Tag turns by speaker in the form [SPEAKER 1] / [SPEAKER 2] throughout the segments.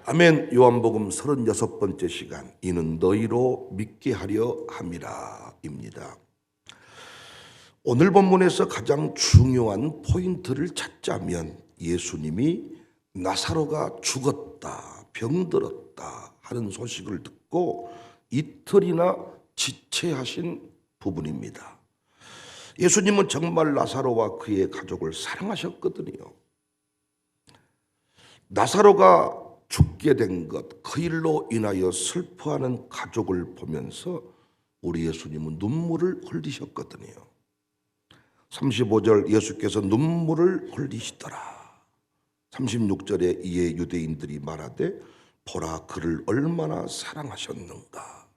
[SPEAKER 1] 아멘. 요한복음 36번째 시간, 이는 너희로 믿게 하려 함이라 입니다. 오늘 본문에서 가장 중요한 포인트를 찾자면 예수님이 나사로가 죽었다, 병들었다 하는 소식을 듣고 이틀이나 지체하신 부분입니다. 예수님은 정말 나사로와 그의 가족을 사랑하셨거든요. 나사로가 죽게 된 것, 그 일로 인하여 슬퍼하는 가족을 보면서 우리 예수님은 눈물을 흘리셨거든요. 35절 예수께서 눈물을 흘리시더라. 36절에 이에 유대인들이 말하되 보라 그를 얼마나 사랑하셨는가.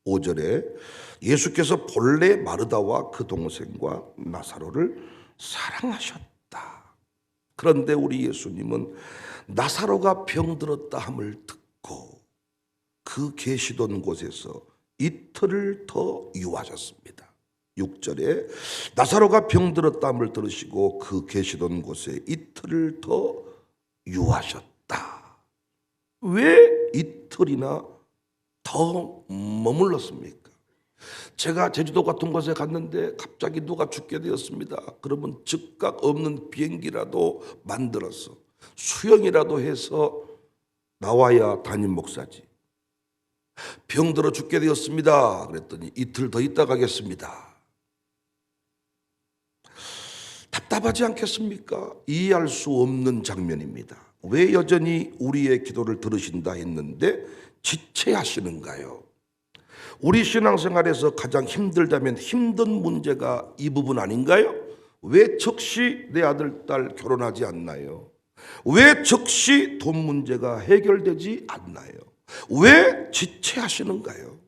[SPEAKER 1] 5절에 예수께서 본래 마르다와 그 동생과 나사로를 사랑하셨다. 그런데 우리 예수님은 나사로가 병들었다 함을 듣고 그 계시던 곳에서 이틀을 더 유하셨습니다. 6절에 나사로가 병들었다 함을 들으시고 그 계시던 곳에 이틀을 더 유하셨다. 왜 이틀이나 더 머물렀습니까? 제가 제주도 같은 곳에 갔는데 갑자기 누가 죽게 되었습니다. 그러면 즉각 없는 비행기라도 만들어서 수영이라도 해서 나와야 담임 목사지. 병들어 죽게 되었습니다. 그랬더니 이틀 더 있다 가겠습니다. 답답하지 않겠습니까? 이해할 수 없는 장면입니다. 왜 여전히 우리의 기도를 들으신다 했는데 지체하시는가요? 우리 신앙생활에서 가장 힘들다면 힘든 문제가 이 부분 아닌가요? 왜 즉시 내 아들, 딸 결혼하지 않나요? 왜 즉시 돈 문제가 해결되지 않나요? 왜 지체하시는가요?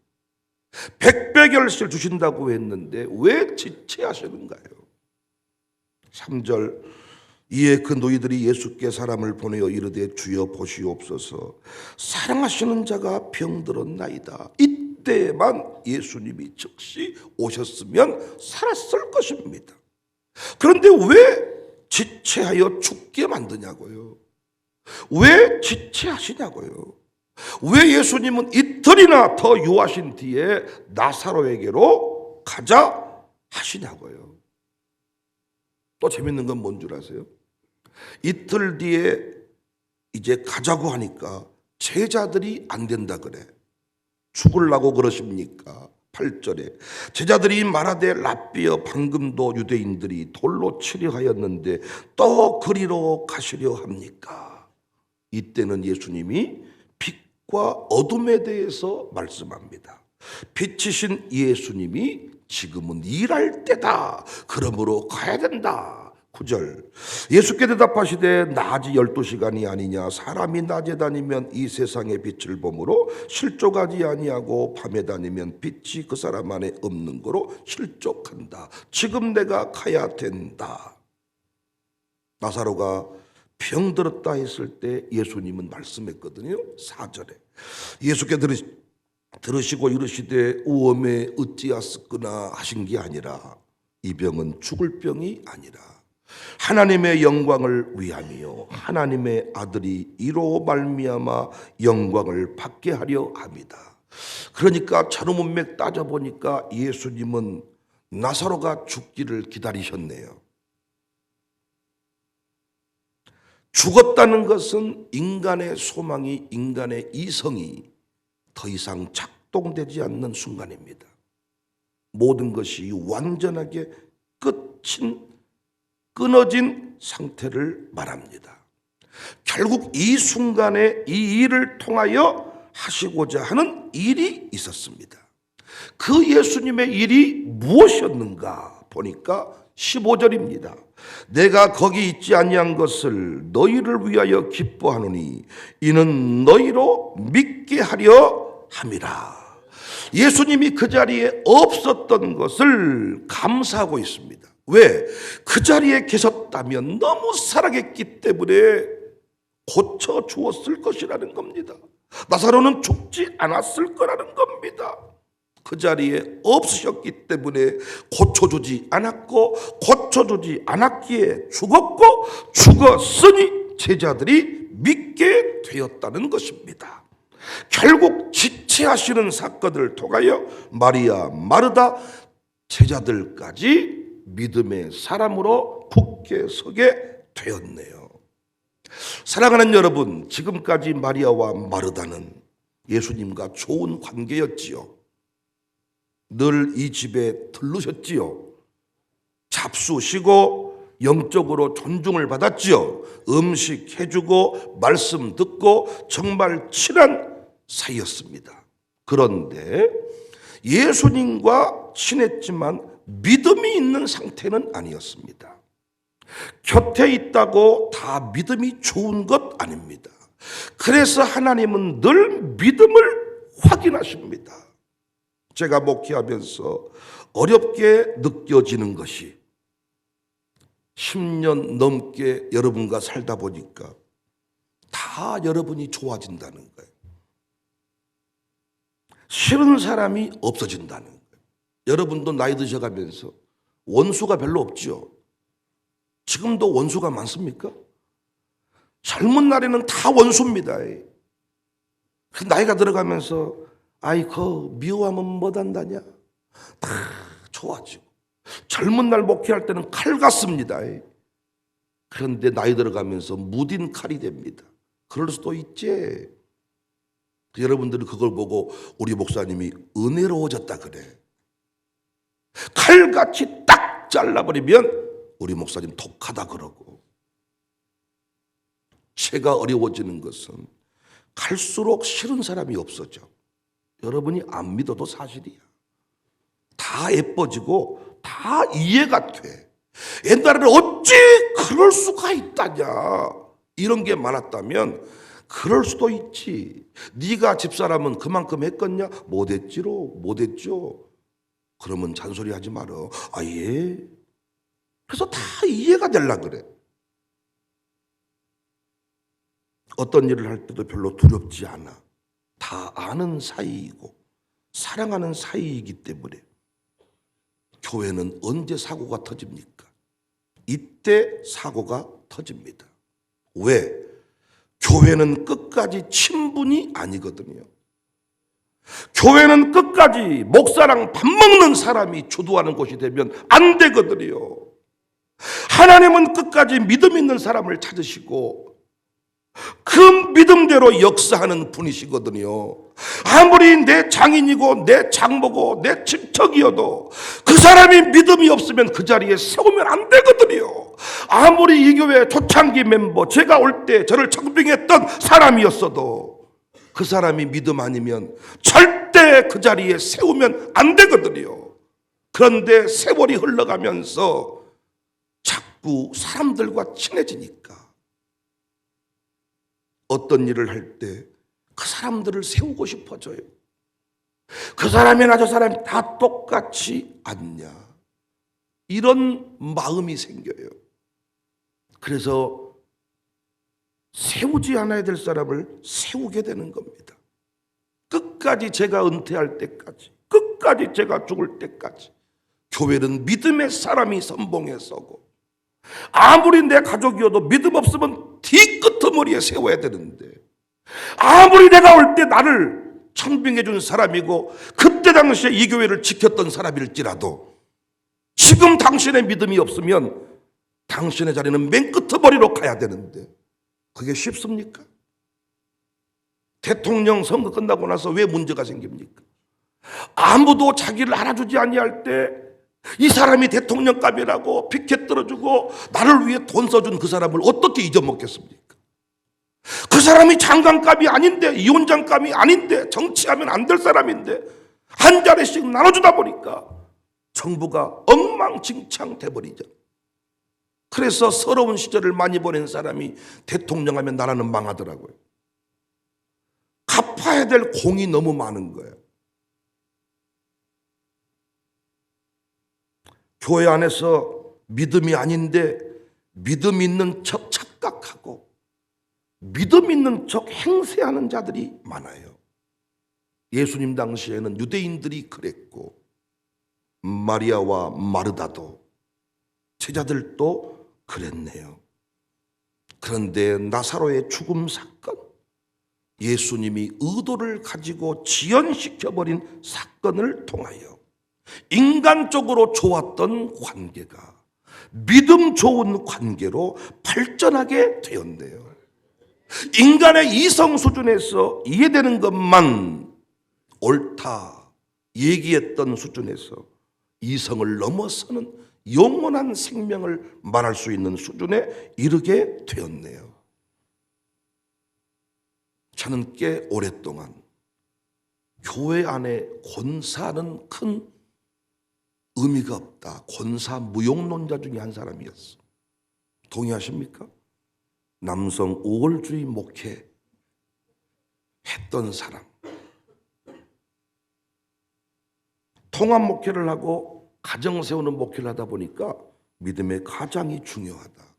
[SPEAKER 1] 백배결실 주신다고 했는데 왜 지체하시는가요? 3절 이에 그 노이들이 예수께 사람을 보내어 이르되 주여 보시옵소서 사랑하시는 자가 병들었나이다. 이때만 예수님이 즉시 오셨으면 살았을 것입니다. 그런데 왜 지체하여 죽게 만드냐고요? 왜 지체하시냐고요? 왜 예수님은 이틀이나 더 유하신 뒤에 나사로에게로 가자 하시냐고요? 또 재밌는 건 뭔 줄 아세요? 이틀 뒤에 이제 가자고 하니까 제자들이 안 된다 그래. 죽으려고 그러십니까? 8절에 제자들이 말하되 랍비여 방금도 유대인들이 돌로 치려 하였는데 또 그리로 가시려 합니까? 이때는 예수님이 빛과 어둠에 대해서 말씀합니다. 빛이신 예수님이 지금은 일할 때다. 그러므로 가야 된다. 9절 예수께 대답하시되 낮이 12시간이 아니냐 사람이 낮에 다니면 이 세상의 빛을 보므로 실족하지 아니하고 밤에 다니면 빛이 그 사람 안에 없는 거로 실족한다. 지금 내가 가야 된다. 나사로가 병들었다 했을 때 예수님은 말씀했거든요. 4절에 예수께 들으시고 이르시되 우엄에 어찌하였으나 하신 게 아니라 이 병은 죽을 병이 아니라 하나님의 영광을 위함이요 하나님의 아들이 이로 말미암아 영광을 받게 하려 합니다. 그러니까 차로문맥 따져보니까 예수님은 나사로가 죽기를 기다리셨네요. 죽었다는 것은 인간의 소망이, 인간의 이성이 더 이상 작동되지 않는 순간입니다. 모든 것이 완전하게 끊어진 상태를 말합니다. 결국 이 순간에 이 일을 통하여 하시고자 하는 일이 있었습니다. 그 예수님의 일이 무엇이었는가 보니까 15절입니다. 내가 거기 있지 아니한 것을 너희를 위하여 기뻐하노니 이는 너희로 믿게 하려 함이라. 예수님이 그 자리에 없었던 것을 감사하고 있습니다. 왜? 그 자리에 계셨다면 너무 사랑했기 때문에 고쳐 주었을 것이라는 겁니다. 나사로는 죽지 않았을 거라는 겁니다. 그 자리에 없으셨기 때문에 고쳐주지 않았고 고쳐주지 않았기에 죽었고 죽었으니 제자들이 믿게 되었다는 것입니다. 결국 지체하시는 사건을 통하여 마리아, 마르다, 제자들까지 믿음의 사람으로 굳게 서게 되었네요. 사랑하는 여러분, 지금까지 마리아와 마르다는 예수님과 좋은 관계였지요. 늘 이 집에 들르셨지요. 잡수시고 영적으로 존중을 받았지요. 음식 해주고 말씀 듣고 정말 친한 사이였습니다. 그런데 예수님과 친했지만 믿음이 있는 상태는 아니었습니다. 곁에 있다고 다 믿음이 좋은 것 아닙니다. 그래서 하나님은 늘 믿음을 확인하십니다. 제가 목회하면서 어렵게 느껴지는 것이 10년 넘게 여러분과 살다 보니까 다 여러분이 좋아진다는 거예요. 싫은 사람이 없어진다는 거예요. 여러분도 나이 드셔가면서 원수가 별로 없죠. 지금도 원수가 많습니까? 젊은 날에는 다 원수입니다. 나이가 들어가면서 아이고 미워하면 못한다냐? 다 좋아지고. 젊은 날 목회할 때는 칼 같습니다. 그런데 나이 들어가면서 무딘 칼이 됩니다. 그럴 수도 있지. 여러분들은 그걸 보고 우리 목사님이 은혜로워졌다 그래. 칼같이 딱 잘라버리면 우리 목사님 독하다 그러고. 제가 어려워지는 것은 갈수록 싫은 사람이 없어져. 여러분이 안 믿어도 사실이야. 다 예뻐지고 다 이해가 돼. 옛날에는 어찌 그럴 수가 있다냐 이런 게 많았다면 그럴 수도 있지. 네가 집사람은 그만큼 했겠냐? 못했죠. 그러면 잔소리하지 말어. 예. 그래서 다 이해가 되려 그래. 어떤 일을 할 때도 별로 두렵지 않아. 다 아는 사이이고 사랑하는 사이이기 때문에. 교회는 언제 사고가 터집니까? 이때 사고가 터집니다. 왜? 교회는 끝까지 친분이 아니거든요. 교회는 끝까지 목사랑 밥 먹는 사람이 주도하는 곳이 되면 안 되거든요. 하나님은 끝까지 믿음 있는 사람을 찾으시고 그 믿음대로 역사하는 분이시거든요. 아무리 내 장인이고 내 장모고 내 친척이어도 그 사람이 믿음이 없으면 그 자리에 세우면 안 되거든요. 아무리 이 교회 초창기 멤버, 제가 올 때 저를 청빙했던 사람이었어도 그 사람이 믿음 아니면 절대 그 자리에 세우면 안 되거든요. 그런데 세월이 흘러가면서 자꾸 사람들과 친해지니까 어떤 일을 할 때 그 사람들을 세우고 싶어져요. 그 사람이나 저 사람이 다 똑같이 않냐. 이런 마음이 생겨요. 그래서 세우지 않아야 될 사람을 세우게 되는 겁니다. 끝까지 제가 은퇴할 때까지, 끝까지 제가 죽을 때까지 교회는 믿음의 사람이 선봉에 서고 아무리 내 가족이어도 믿음 없으면 뒤끝머리에 세워야 되는데 아무리 내가 올 때 나를 청빙해 준 사람이고 그때 당시에 이 교회를 지켰던 사람일지라도 지금 당신의 믿음이 없으면 당신의 자리는 맨 끝머리로 가야 되는데 그게 쉽습니까? 대통령 선거 끝나고 나서 왜 문제가 생깁니까? 아무도 자기를 알아주지 아니할 때 이 사람이 대통령감이라고 피켓 들어주고 나를 위해 돈 써준 그 사람을 어떻게 잊어먹겠습니까? 그 사람이 장관감이 아닌데 위원장감이 아닌데 정치하면 안 될 사람인데 한 자리씩 나눠주다 보니까 정부가 엉망진창 돼버리죠. 그래서 서러운 시절을 많이 보낸 사람이 대통령 하면 나라는 망하더라고요. 갚아야 될 공이 너무 많은 거예요. 교회 안에서 믿음이 아닌데 믿음 있는 척 착각하고 믿음 있는 척 행세하는 자들이 많아요. 예수님 당시에는 유대인들이 그랬고 마리아와 마르다도 제자들도 그랬네요. 그런데 나사로의 죽음 사건, 예수님이 의도를 가지고 지연시켜버린 사건을 통하여 인간적으로 좋았던 관계가 믿음 좋은 관계로 발전하게 되었네요. 인간의 이성 수준에서 이해되는 것만 옳다 얘기했던 수준에서 이성을 넘어서는 영원한 생명을 말할 수 있는 수준에 이르게 되었네요. 저는 꽤 오랫동안 교회 안에 권사는 큰 의미가 없다, 권사 무용론자 중에 한 사람이었어. 동의하십니까? 남성 우월주의 목회 했던 사람, 통합 목회를 하고 가정 세우는 목회를 하다 보니까 믿음의 가장이 중요하다.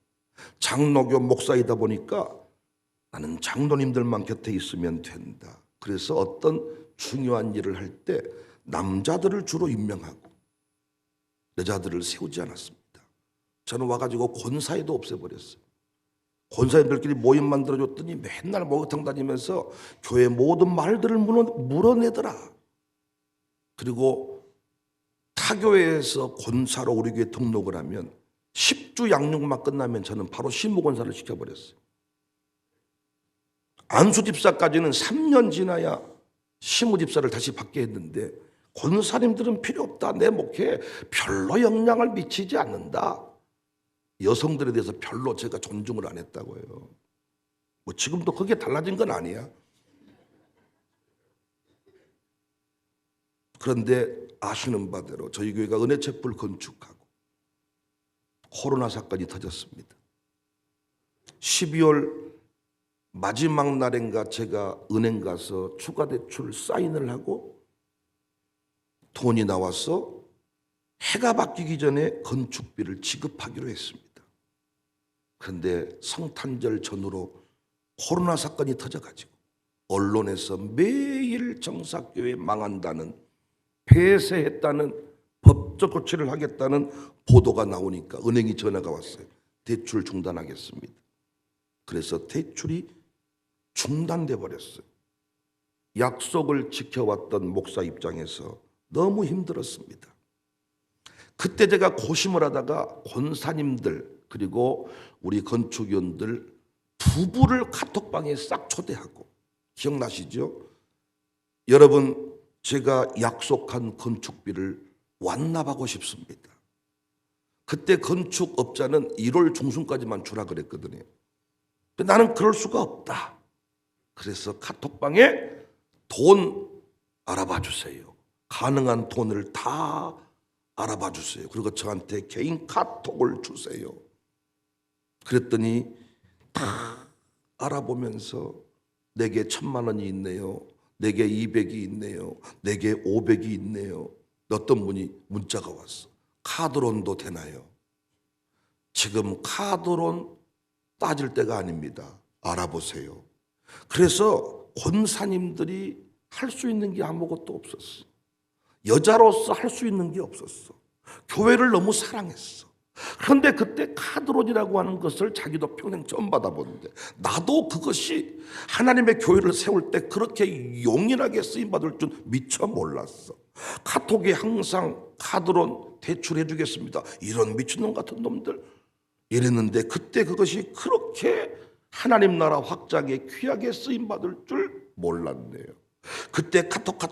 [SPEAKER 1] 장로교 목사이다 보니까 나는 장로님들만 곁에 있으면 된다. 그래서 어떤 중요한 일을 할 때 남자들을 주로 임명하고 여자들을 세우지 않았습니다. 저는 와가지고 권사회도 없애버렸어요. 권사님들끼리 모임 만들어줬더니 맨날 목욕탕 다니면서 교회 모든 말들을 물어내더라. 그리고 타교회에서 권사로 우리 교회 등록을 하면 10주 양육만 끝나면 저는 바로 신무권사를 시켜버렸어요. 안수집사까지는 3년 지나야 시무집사를 다시 받게 했는데 권사님들은 필요 없다. 내 목회에 별로 영향을 미치지 않는다. 여성들에 대해서 별로 제가 존중을 안 했다고요. 뭐 지금도 그게 달라진 건 아니야. 그런데 아시는 바대로 저희 교회가 은혜책불 건축하고 코로나 사건이 터졌습니다. 12월 마지막 날인가 제가 은행 가서 추가 대출 사인을 하고 돈이 나와서 해가 바뀌기 전에 건축비를 지급하기로 했습니다. 그런데 성탄절 전후로 코로나 사건이 터져가지고 언론에서 매일 정사교회 망한다는, 폐쇄했다는, 법적 조치를 하겠다는 보도가 나오니까 은행이 전화가 왔어요. 대출 중단하겠습니다. 그래서 대출이 중단돼 버렸어요. 약속을 지켜왔던 목사 입장에서 너무 힘들었습니다. 그때 제가 고심을 하다가 권사님들 그리고 우리 건축위원들 부부를 카톡방에 싹 초대하고, 기억나시죠? 여러분, 제가 약속한 건축비를 완납하고 싶습니다. 그때 건축업자는 1월 중순까지만 주라 그랬거든요. 근데 나는 그럴 수가 없다. 그래서 카톡방에 돈 알아봐 주세요. 가능한 돈을 다 알아봐 주세요. 그리고 저한테 개인 카톡을 주세요. 그랬더니 다 알아보면서 내게 1,000만 원이 있네요. 내게 200이 있네요. 내게 500이 있네요. 어떤 분이 문자가 왔어. 카드론도 되나요? 지금 카드론 따질 때가 아닙니다. 알아보세요. 그래서 권사님들이 할 수 있는 게 아무것도 없었어. 여자로서 할 수 있는 게 없었어. 교회를 너무 사랑했어. 그런데 그때 카드론이라고 하는 것을 자기도 평생 처음 받아보는데, 나도 그것이 하나님의 교회를 세울 때 그렇게 용인하게 쓰임받을 줄 미처 몰랐어. 카톡에 항상 카드론 대출해 주겠습니다, 이런 미친놈 같은 놈들 이랬는데, 그때 그것이 그렇게 하나님 나라 확장에 귀하게 쓰임받을 줄 몰랐네요. 그때 카톡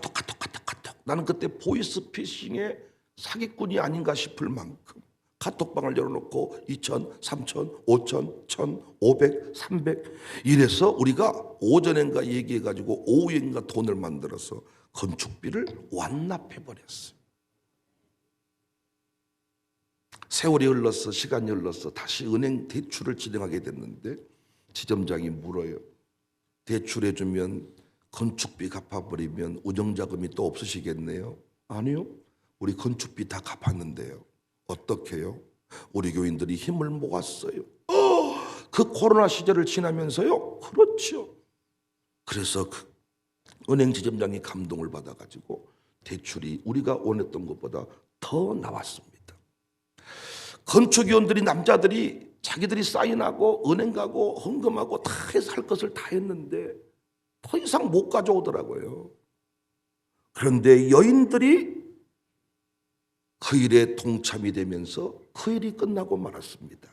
[SPEAKER 1] 나는 그때 보이스피싱의 사기꾼이 아닌가 싶을 만큼 카톡방을 열어놓고 2,000, 3,000, 5,000, 1,000, 500, 300 이래서 우리가 오전엔가 얘기해가지고 오후엔가 돈을 만들어서 건축비를 완납해버렸어요. 세월이 흘러서 시간이 흘러서 다시 은행 대출을 진행하게 됐는데 지점장이 물어요. 대출해주면 건축비 갚아버리면 운영자금이 또 없으시겠네요? 아니요. 우리 건축비 다 갚았는데요. 어떻게 해요? 우리 교인들이 힘을 모았어요. 그 코로나 시절을 지나면서요? 그렇죠. 그래서 그 은행 지점장이 감동을 받아가지고 대출이 우리가 원했던 것보다 더 나왔습니다. 건축위원들이, 남자들이 자기들이 사인하고 은행 가고 헌금하고 다 해서 할 것을 다 했는데 더 이상 못 가져오더라고요. 그런데 여인들이 그 일에 동참이 되면서 그 일이 끝나고 말았습니다.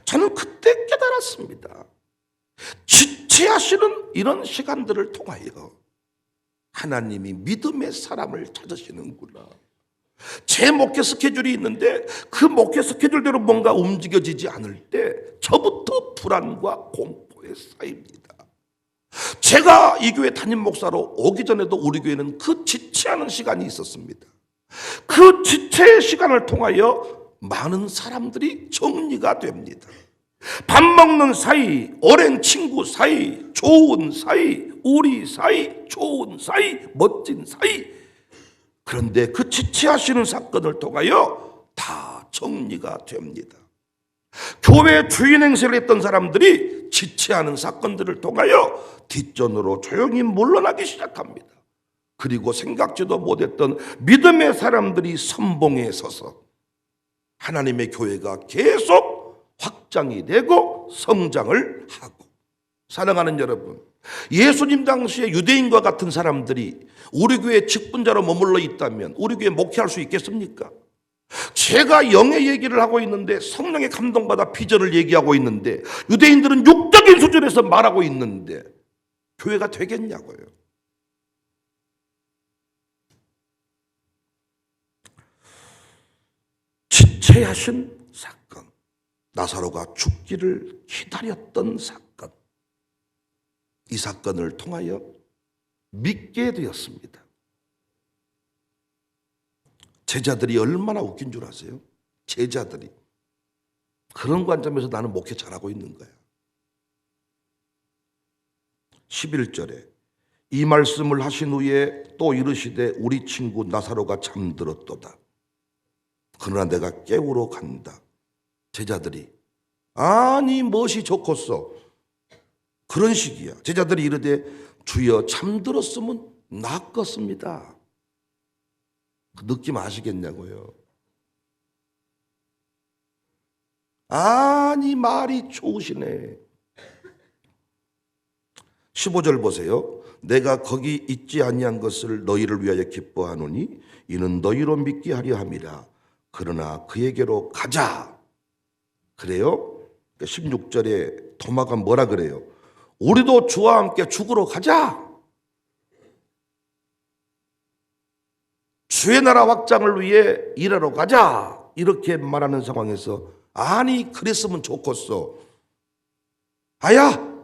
[SPEAKER 1] 저는 그때 깨달았습니다. 지체하시는 이런 시간들을 통하여 하나님이 믿음의 사람을 찾으시는구나. 제 목회 스케줄이 있는데 그 목회 스케줄대로 뭔가 움직여지지 않을 때 저부터 불안과 공포에 쌓입니다. 제가 이 교회 담임 목사로 오기 전에도 우리 교회는 그 지체하는 시간이 있었습니다. 그 지체의 시간을 통하여 많은 사람들이 정리가 됩니다. 밥 먹는 사이, 오랜 친구 사이, 좋은 사이, 우리 사이, 좋은 사이, 멋진 사이. 그런데 그 지체하시는 사건을 통하여 다 정리가 됩니다. 교회 주인 행세를 했던 사람들이 지체하는 사건들을 통하여 뒷전으로 조용히 물러나기 시작합니다. 그리고 생각지도 못했던 믿음의 사람들이 선봉에 서서 하나님의 교회가 계속 확장이 되고 성장을 하고. 사랑하는 여러분, 예수님 당시에 유대인과 같은 사람들이 우리 교회 직분자로 머물러 있다면 우리 교회 목회할 수 있겠습니까? 제가 영의 얘기를 하고 있는데, 성령의 감동받아 비전을 얘기하고 있는데, 유대인들은 육적인 수준에서 말하고 있는데 교회가 되겠냐고요. 지체하신 사건, 나사로가 죽기를 기다렸던 사건, 이 사건을 통하여 믿게 되었습니다. 제자들이 얼마나 웃긴 줄 아세요? 제자들이 그런 관점에서 나는 목회 잘하고 있는 거야. 11절에 이 말씀을 하신 후에 또 이르시되 우리 친구 나사로가 잠들었도다. 그러나 내가 깨우러 간다. 제자들이 아니 무엇이 좋겠어? 그런 식이야. 제자들이 이르되 주여 잠들었으면 낫겠습니다. 그 느낌 아시겠냐고요. 아니 말이 좋으시네. 15절 보세요. 내가 거기 있지 아니한 것을 너희를 위하여 기뻐하노니 이는 너희로 믿게 하려 함이라. 그러나 그에게로 가자. 그래요? 16절에 도마가 뭐라 그래요? 우리도 주와 함께 죽으러 가자. 주의 나라 확장을 위해 일하러 가자. 이렇게 말하는 상황에서 아니 그랬으면 좋겠어. 아야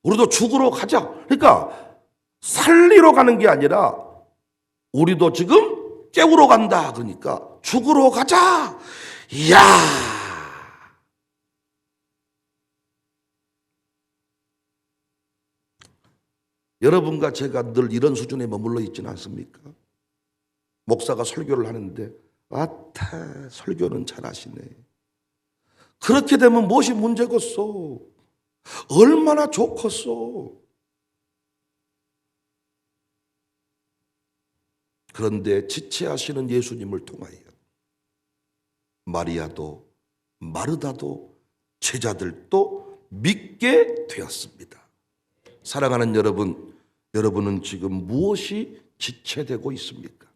[SPEAKER 1] 우리도 죽으러 가자. 그러니까 살리러 가는 게 아니라 우리도 지금 깨우러 간다. 그러니까 죽으러 가자. 이야. 여러분과 제가 늘 이런 수준에 머물러 있지는 않습니까? 목사가 설교를 하는데 아따 설교는 잘하시네. 그렇게 되면 무엇이 문제겠소? 얼마나 좋겠소? 그런데 지체하시는 예수님을 통하여 마리아도 마르다도 제자들도 믿게 되었습니다. 사랑하는 여러분, 여러분은 지금 무엇이 지체되고 있습니까?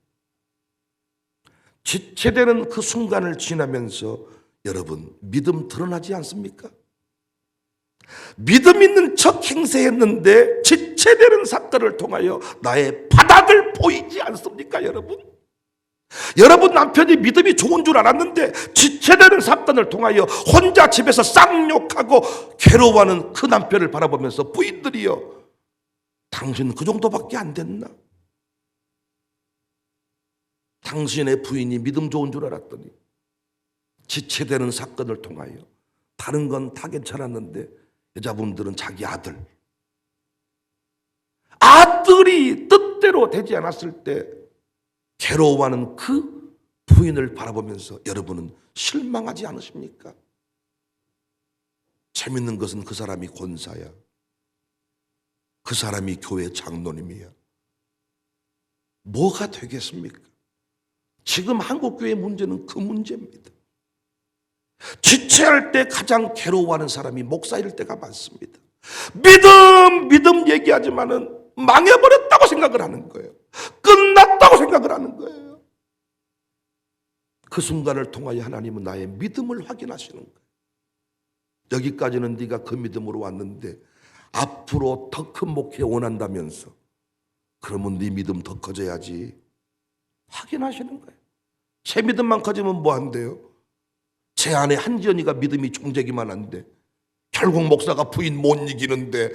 [SPEAKER 1] 지체되는 그 순간을 지나면서 여러분 믿음 드러나지 않습니까? 믿음 있는 척 행세했는데 지체되는 사건을 통하여 나의 바닥을 보이지 않습니까 여러분? 여러분 남편이 믿음이 좋은 줄 알았는데 지체되는 사건을 통하여 혼자 집에서 쌍욕하고 괴로워하는 그 남편을 바라보면서 부인들이여 당신 그 정도밖에 안 됐나? 당신의 부인이 믿음 좋은 줄 알았더니 지체되는 사건을 통하여 다른 건 다 괜찮았는데 여자분들은 자기 아들이 뜻대로 되지 않았을 때 괴로워하는 그 부인을 바라보면서 여러분은 실망하지 않으십니까? 재밌는 것은 그 사람이 권사야. 그 사람이 교회 장로님이야. 뭐가 되겠습니까? 지금 한국교회의 문제는 그 문제입니다. 지체할 때 가장 괴로워하는 사람이 목사일 때가 많습니다. 믿음 얘기하지만은 망해버렸다고 생각을 하는 거예요. 끝났다고 생각을 하는 거예요. 그 순간을 통하여 하나님은 나의 믿음을 확인하시는 거예요. 여기까지는 네가 그 믿음으로 왔는데 앞으로 더 큰 목회 원한다면서, 그러면 네 믿음 더 커져야지. 확인하시는 거예요. 제 믿음만 커지면 뭐 한대요? 제 안에 한지연이가 믿음이 종재기만 한데 결국 목사가 부인 못 이기는데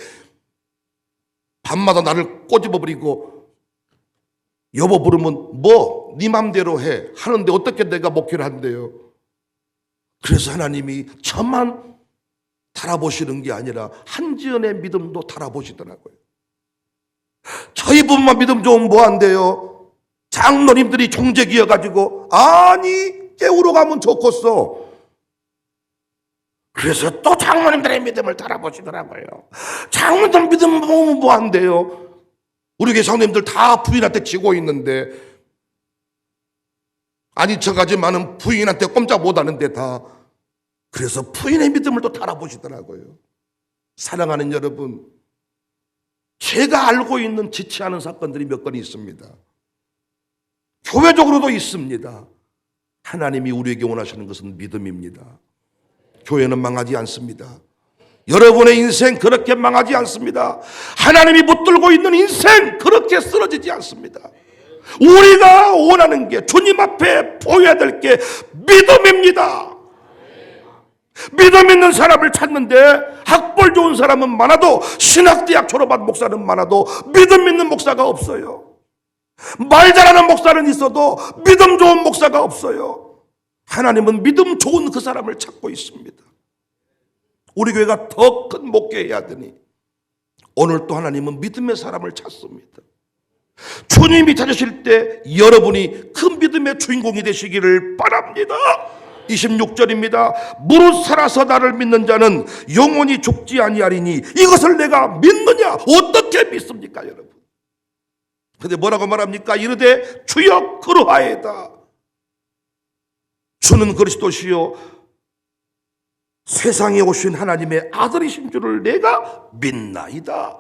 [SPEAKER 1] 밤마다 나를 꼬집어버리고 여보 부르면 뭐 네 맘대로 해 하는데 어떻게 내가 목회를 한대요? 그래서 하나님이 저만 달아보시는 게 아니라 한지연의 믿음도 달아보시더라고요. 저희 부부만 믿음 좋으면 뭐 한대요? 장로님들이 종재기여가지고 아니 깨우러 가면 좋겠어. 그래서 또 장로님들의 믿음을 달아보시더라고요. 장로님들 믿음 보면 뭐 한대요? 우리 교회 장로님들 다 부인한테 지고 있는데, 아니 저까지만은 부인한테 꼼짝 못하는데 다. 그래서 부인의 믿음을 또 달아보시더라고요. 사랑하는 여러분, 제가 알고 있는 지체하는 사건들이 몇 건 있습니다. 교회적으로도 있습니다. 하나님이 우리에게 원하시는 것은 믿음입니다. 교회는 망하지 않습니다. 여러분의 인생 그렇게 망하지 않습니다. 하나님이 붙들고 있는 인생 그렇게 쓰러지지 않습니다. 우리가 원하는 게, 주님 앞에 보여야 될 게 믿음입니다. 믿음 있는 사람을 찾는데 학벌 좋은 사람은 많아도, 신학대학 졸업한 목사는 많아도 믿음 있는 목사가 없어요. 말 잘하는 목사는 있어도 믿음 좋은 목사가 없어요. 하나님은 믿음 좋은 그 사람을 찾고 있습니다. 우리 교회가 더 큰 목회해야 되니 오늘 또 하나님은 믿음의 사람을 찾습니다. 주님이 찾으실 때 여러분이 큰 믿음의 주인공이 되시기를 바랍니다. 26절입니다. 무릇 살아서 나를 믿는 자는 영원히 죽지 아니하리니 이것을 내가 믿느냐? 어떻게 믿습니까 여러분? 근데 뭐라고 말합니까? 이르되 주여 그러하이다. 주는 그리스도시요 세상에 오신 하나님의 아들이신 줄을 내가 믿나이다.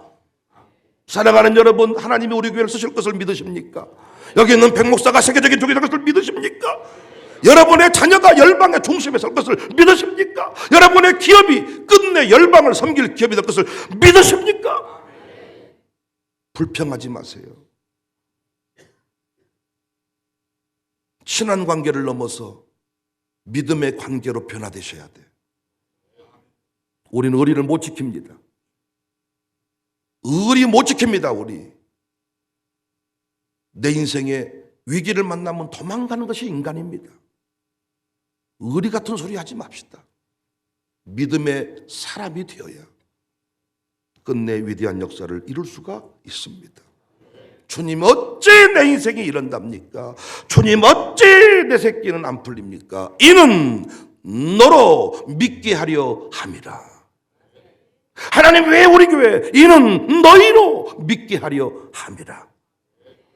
[SPEAKER 1] 사랑하는 여러분, 하나님이 우리 교회를 쓰실 것을 믿으십니까? 여기 있는 백목사가 세계적인 종이 될 것을 믿으십니까? 여러분의 자녀가 열방의 중심에 설 것을 믿으십니까? 여러분의 기업이 끝내 열방을 섬길 기업이 될 것을 믿으십니까? 불평하지 마세요. 친한 관계를 넘어서 믿음의 관계로 변화되셔야 돼요. 우리는 의리를 못 지킵니다. 의리 못 지킵니다. 우리 내 인생에 위기를 만나면 도망가는 것이 인간입니다. 의리 같은 소리 하지 맙시다. 믿음의 사람이 되어야 끝내 위대한 역사를 이룰 수가 있습니다. 주님 어찌 내 인생이 이런답니까? 주님 어찌 내 새끼는 안 풀립니까? 이는 너로 믿게 하려 함이라. 하나님 왜 우리 교회? 이는 너희로 믿게 하려 함이라.